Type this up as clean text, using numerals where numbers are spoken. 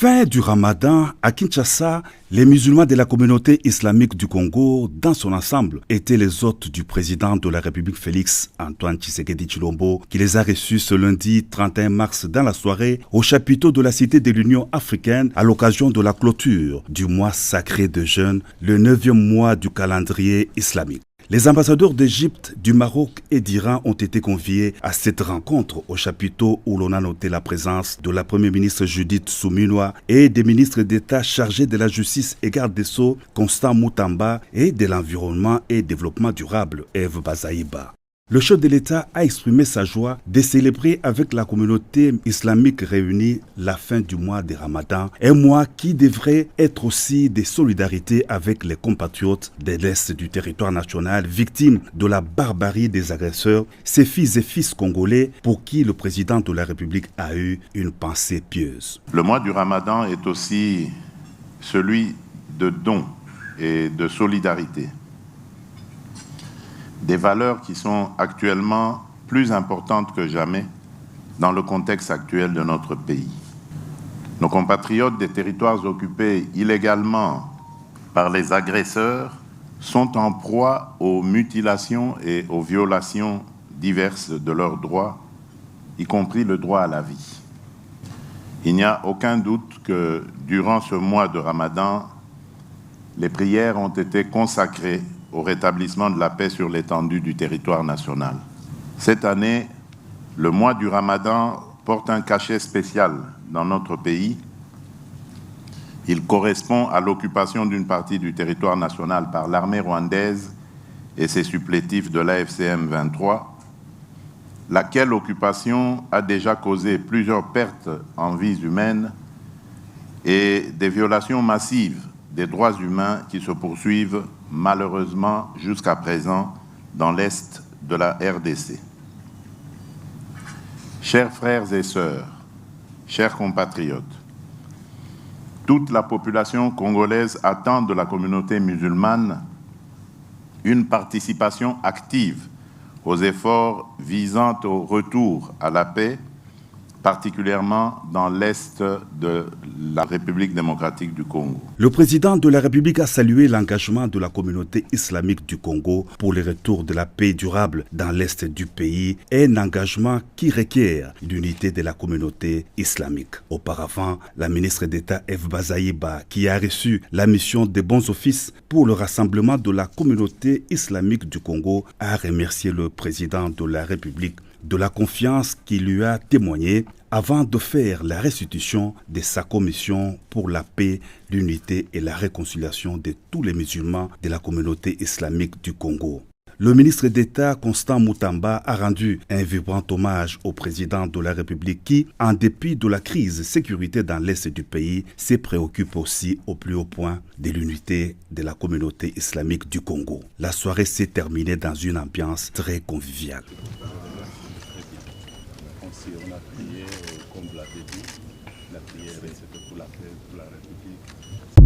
Fin du Ramadan, à Kinshasa, les musulmans de la communauté islamique du Congo, dans son ensemble, étaient les hôtes du président de la République Félix Antoine Tshisekedi Tshilombo, qui les a reçus ce lundi 31 mars dans la soirée au chapiteau de la Cité de l'Union africaine à l'occasion de la clôture du mois sacré de jeûne, le 9e mois du calendrier islamique. Les ambassadeurs d'Égypte, du Maroc et d'Iran ont été conviés à cette rencontre au chapiteau où l'on a noté la présence de la première ministre Judith Suminwa et des ministres d'État chargés de la justice et garde des Sceaux Constant Moutamba et de l'environnement et développement durable Eve Bazaïba. Le chef de l'État a exprimé sa joie de célébrer avec la communauté islamique réunie la fin du mois de Ramadan, un mois qui devrait être aussi de solidarité avec les compatriotes de l'Est du territoire national victimes de la barbarie des agresseurs, ces filles et fils congolais pour qui le président de la République a eu une pensée pieuse. Le mois du Ramadan est aussi celui de dons et de solidarité. Des valeurs qui sont actuellement plus importantes que jamais dans le contexte actuel de notre pays. Nos compatriotes des territoires occupés illégalement par les agresseurs sont en proie aux mutilations et aux violations diverses de leurs droits, y compris le droit à la vie. Il n'y a aucun doute que durant ce mois de Ramadan, les prières ont été consacrées au rétablissement de la paix sur l'étendue du territoire national. Cette année, le mois du Ramadan porte un cachet spécial dans notre pays. Il correspond à l'occupation d'une partie du territoire national par l'armée rwandaise et ses supplétifs de l'AFCM 23, laquelle occupation a déjà causé plusieurs pertes en vies humaines et des violations massives des droits humains qui se poursuivent malheureusement jusqu'à présent dans l'Est de la RDC. Chers frères et sœurs, chers compatriotes, toute la population congolaise attend de la communauté musulmane une participation active aux efforts visant au retour à la paix, particulièrement dans l'Est de la République démocratique du Congo. Le président de la République a salué l'engagement de la communauté islamique du Congo pour le retour de la paix durable dans l'Est du pays, un engagement qui requiert l'unité de la communauté islamique. Auparavant, la ministre d'État Eve Bazaïba, qui a reçu la mission des bons offices pour le rassemblement de la communauté islamique du Congo, a remercié le président de la République de la confiance qu'il lui a témoignée avant de faire la restitution de sa commission pour la paix, l'unité et la réconciliation de tous les musulmans de la communauté islamique du Congo. Le ministre d'État Constant Moutamba a rendu un vibrant hommage au président de la République qui, en dépit de la crise sécuritaire dans l'Est du pays, se préoccupe aussi au plus haut point de l'unité de la communauté islamique du Congo. La soirée s'est terminée dans une ambiance très conviviale. On a prié, comme vous l'avez dit, la prière c'était pour la paix, pour la République.